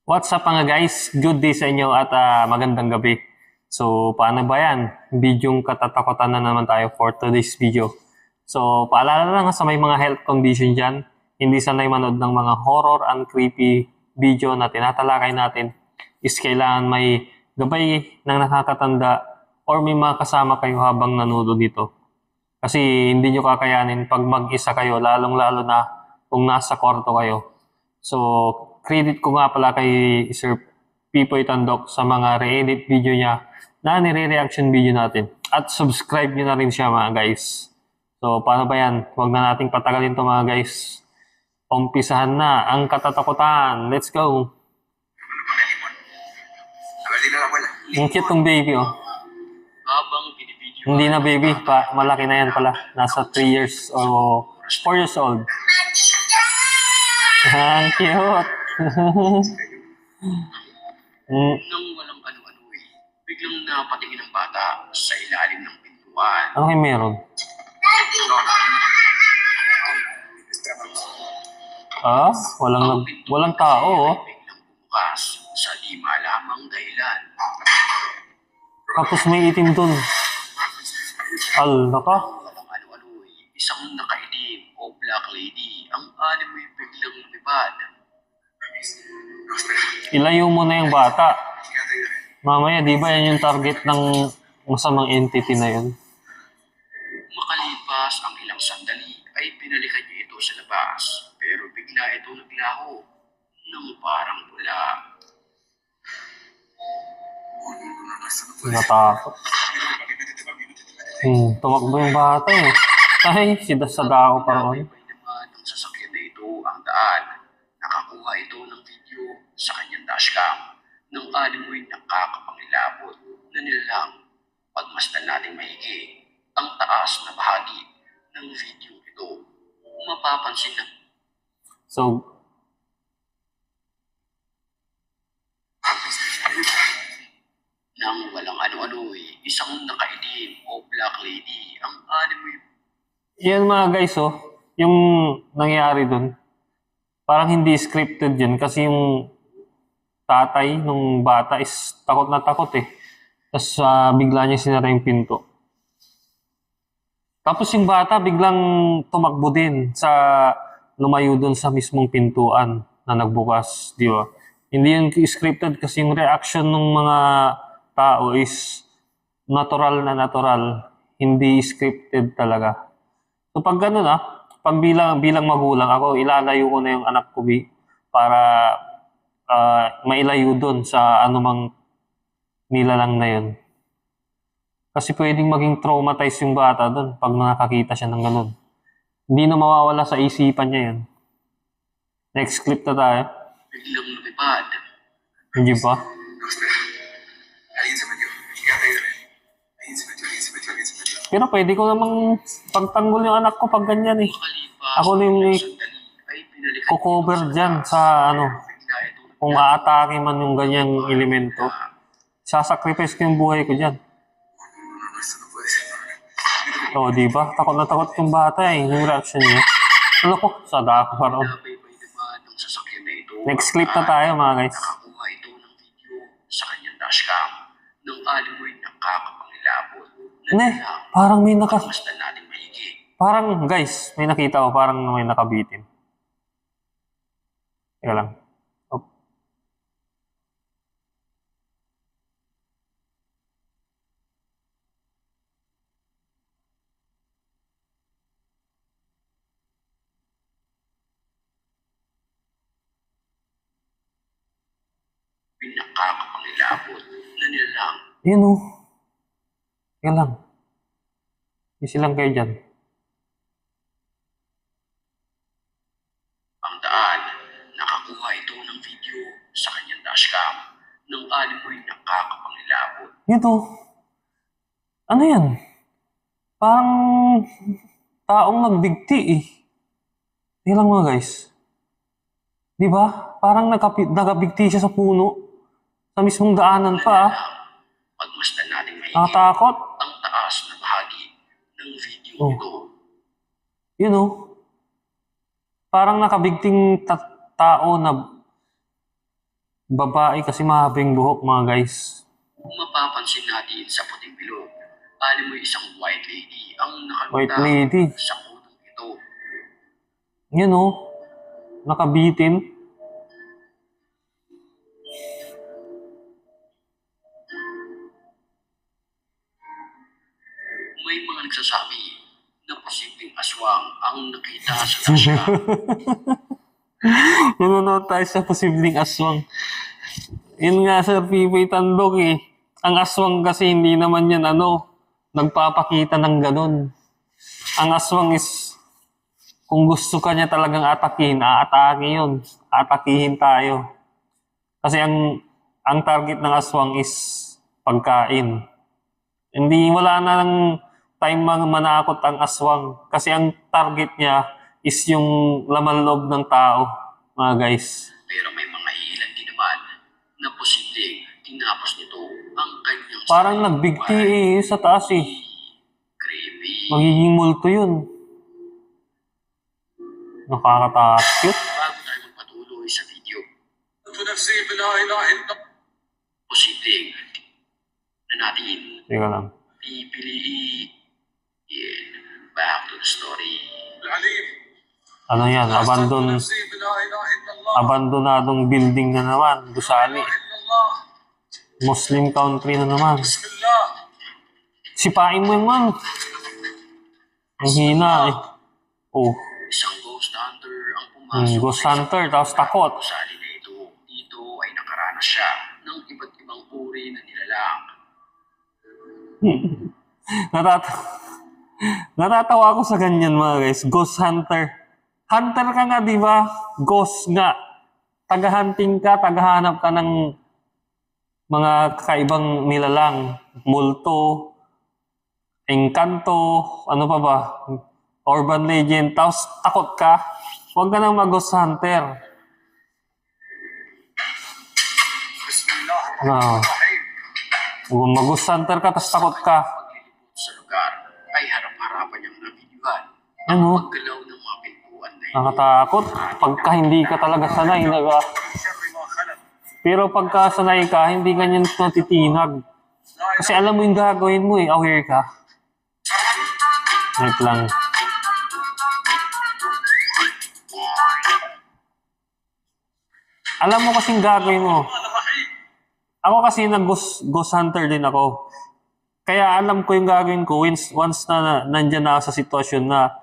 What's up mga guys? Good day sa inyo at magandang gabi. So, paano ba yan? Bidyong katatakutan na naman tayo for today's video. So, paalala lang sa may mga health condition dyan, hindi sanay manood ng mga horror and creepy video na tinatalakay natin is kailangan may gabay ng nakakatanda or may mga kasama kayo habang nanonood dito. Kasi hindi nyo kakayanin pag mag-isa kayo, lalong-lalo na kung nasa kwarto kayo. So, credit ko nga pala kay Sir Pipoy Tandok sa mga re-edit video niya na nire-reaction video natin. At subscribe nyo na rin siya mga guys. So, paano ba yan? Huwag na nating patagalin to mga guys. Umpisahan na ang katatakutan. Let's go! Ang cute tong baby oh. Hindi na baby pa, malaki na yan pala. Nasa 3 years o 4 years old. Ang cute. Nang walang ano-ano biglang napatingin ang bata sa ilalim ng pintuan. Ano kayo meron? Walang tao oh. Biglang bumukas sa di malamang dahilan. Tapos may itim dun. Ala ka. Walang ano-ano isang nakaitim o black lady ang animoy biglang lumipad. Ilayo mo na yung bata. Mamaya, di ba yan yung target ng masamang entity na yun? Makalipas ang ilang sandali ay pinalikan niya ito sa labas. Pero bigla ito naglaho ng parang bula. Natakot. Tumakbo yung bata eh. Ay, sadako pa ron. May naman ng sasakyan na ito ang daan. Nakakuha ito ng video sa kanyang dashcam ng animoy nakakapangilabot na nilalang pagmasdan natin maigi ang taas na bahagi ng video ito. Mapapansin na So, nang walang ano-ano isang nakaidim o black lady ang animoy. yan mga guys oh, yung nangyari dun, parang hindi scripted yun kasi yung tatay nung bata is takot na takot eh. Tapos bigla niya sinara yung pinto. Tapos yung bata biglang tumakbo din sa lumayo dun sa mismong pintuan na nagbukas, di ba? Hindi yung scripted kasi yung reaction ng mga tao is natural na natural, hindi scripted talaga. So pag ganun pag bilang magulang ako, ilalayo ko na yung anak ko para mailayo doon sa anumang nilalang na yun. Kasi pwedeng maging traumatized yung bata doon pag nakakita siya ng ganun. Hindi na mawawala sa isipan niya yun. Next clip na tayo. Biglang lumipad. Hindi ba? Pero pwede ko namang pagtanggol yung anak ko pag ganyan eh. Makalipas Ako na yung ang ilang sandali ay pinalikan kukover dyan sa bigla ito kung aatake man yung ganyang elemento. Sasacrifice ko yung buhay ko dyan. Oo, di ba? Takot na takot yung bata eh, yung reaction niya. Ano ko? Sadako pa rin. nabaybay naman ng sasakyan na ito. Next clip na tayo mga guys. Nakakuha ito ng video sa kanyang dashcam ng animoy nakakapangilabot na Ne, nilalang parang may pagmasdan natin maigi. Parang guys, may nakita ko, parang may nakabitin. Teka lang. Oh. Nakakapangilabot na nilalang Yun oh. Teka lang. Easy lang kayo dyan. ang daan. Nakakuha ito ng video sa kanyang dashcam ng animoy nakakapangilabot. Yun oh. Ano yan? Parang taong nagbigti eh. Teka lang mga guys. Di ba? Parang nagabigti siya sa puno. Sa mismong daanan pa Pagmasdan natin maigi Nakatakot. ang taas na bahagi ng video Oh. ito. Yun oh. Parang nakabigting tao na Babae kasi mahabing buhok mga guys. Mapapansin natin sa puting bilog, alimoy isang white lady ang White nakalutang lady. sa punong ito. Yun oh. Nakabitin. May mga nagsasabi na posibleng aswang ang nakita sa dashcam. Nanonood tayo sa posibleng aswang. Yun nga Sir Pipoy Tandok eh. Ang aswang kasi hindi naman yan nagpapakita ng ganun. Ang aswang is, kung gusto ka niya talagang atakihin, aatake yun. Atakihin tayo. Kasi ang target ng aswang is pagkain. Hindi, wala na ng time manakot ang aswang. Kasi ang target niya is yung laman loob ng tao, mga guys. Pero may mga ilan din naman na posibleng tinapos nito ang kanyang Parang sariling nagbigti buhay. sa taas eh. Creepy. Magiging multo yun. Nakakatakot. Bago tayo magpatuloy sa video, posibleng na natin Teka lang. pipiliin back to the story. Ano yan? Abandonadong building na naman. Gusali. Muslim country na naman. Sipain mo yun, man. Ang hina eh. Oh. Isang ghost hunter ang pumasok Ghost hunter, tapos takot. gusali na ito. Dito ay nakaranas siya ng iba't ibang uri na nilalang. Natatawa ako sa ganyan mga guys. Ghost hunter. Hunter ka nga, di ba? Ghost nga. Taga-hunting ka, tagahanap ka ng mga kakaibang nilalang. Multo, engkanto, ano pa ba? Urban legend. Tapos takot ka. Huwag ka nang mag-ghost hunter. Kung mag-ghost hunter ka, tapos takot ka. Paglilibot sa lugar ay harap-harapan niyang nabidyohan ang Ano? paggalaw ng mga pintuan na ito. Nakakatakot. Pagka hindi ka talaga sanay. Pero pagka sanay ka, hindi ganyan natitinag. Kasi alam mo yung gagawin mo eh. Aware ka. Wait lang. Alam mo kasing gagawin mo. Ako kasi nag-ghost hunter din ako. Kaya alam ko yung gagawin ko once na nandyan na ako sa sitwasyon na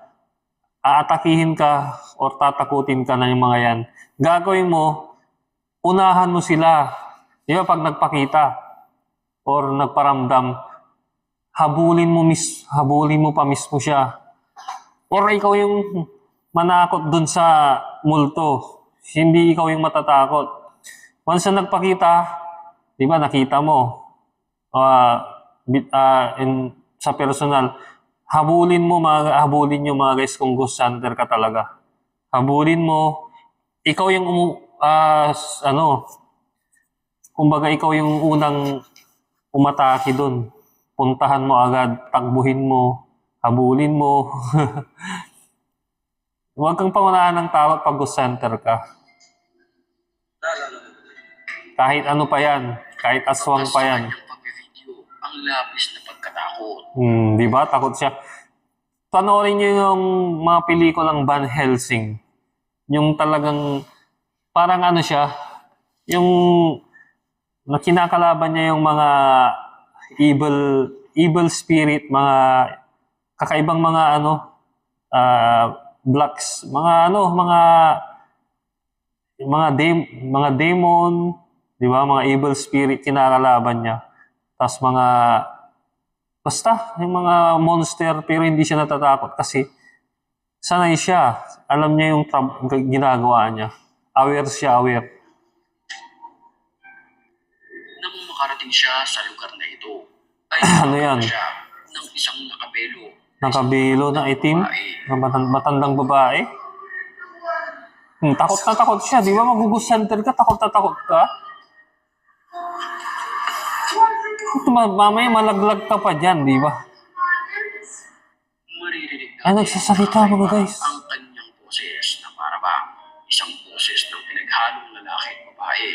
aatakihin ka or tatakutin ka na yung mga yan. Gagawin mo, unahan mo sila. Di ba pag nagpakita or nagparamdam, habulin mo pa mismo siya. Or ikaw yung manakot dun sa multo. Hindi ikaw yung matatakot. Once na nagpakita, di ba nakita mo, sa personal, habulin yung mga guys kung ghost hunter ka talaga. Habulin mo, ikaw yung kumbaga ikaw yung unang umatake doon. Puntahan mo agad, takbuhin mo, habulin mo. Huwag kang pangunahan ng takot pag ghost hunter ka. Kahit ano pa yan, kahit aswang pa yan. Sa kanyang pag-video, ang labis na pagkatakot. Di ba? Takot siya. Panoorin niyo yung mga pelikulang Van Helsing. Yung talagang, parang ano siya, yung na kinakalaban niya yung mga evil spirit, mga kakaibang mga blacks, mga demon, di ba? Mga evil spirit kinakalaban niya. Tapos basta yung mga monster pero hindi siya natatakot kasi sanay siya. Alam niya yung ginagawa niya. Aware. Nang makarating siya sa lugar na ito, ay Ano yan? siya ng isang nakabelo. Nakabilo na itim, na matandang babae. Takot na takot siya. Di ba mag-ghost hunter ka, takot na takot ka? Mamaya malaglag ka pa dyan, di ba? Maririnig Ay, nagsasalita mga guys. ang kanyang boses na para bang isang boses ng pinaghalong lalaki at babae.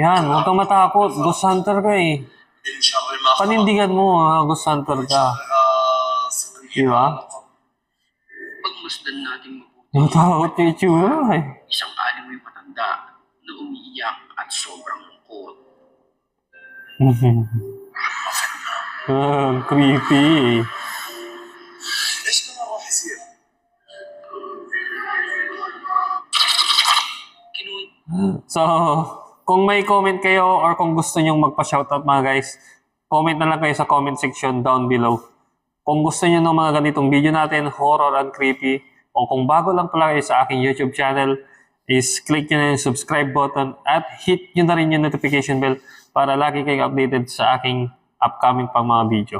Yan, huwag kang matakot. Ghost hunter ka eh. من شر ما خلق Panindigan mo ghost hunter ka. غاسق Di ba? Pagmasdan natin mabuti, Natakot yung itsura eh. isang aliway matanda na umiiyak at sobrang lungkot. Creepy. ايش كمان راح يصير؟ So, kung may comment kayo or kung gusto nyong magpa-shoutout mga guys, comment na lang kayo sa comment section down below. Kung gusto nyo ng mga ganitong video natin, horror and creepy, o kung bago lang pala kayo sa aking YouTube channel, is click nyo na yung subscribe button at hit nyo na rin yung notification bell para lagi kayong updated sa aking upcoming pang mga video.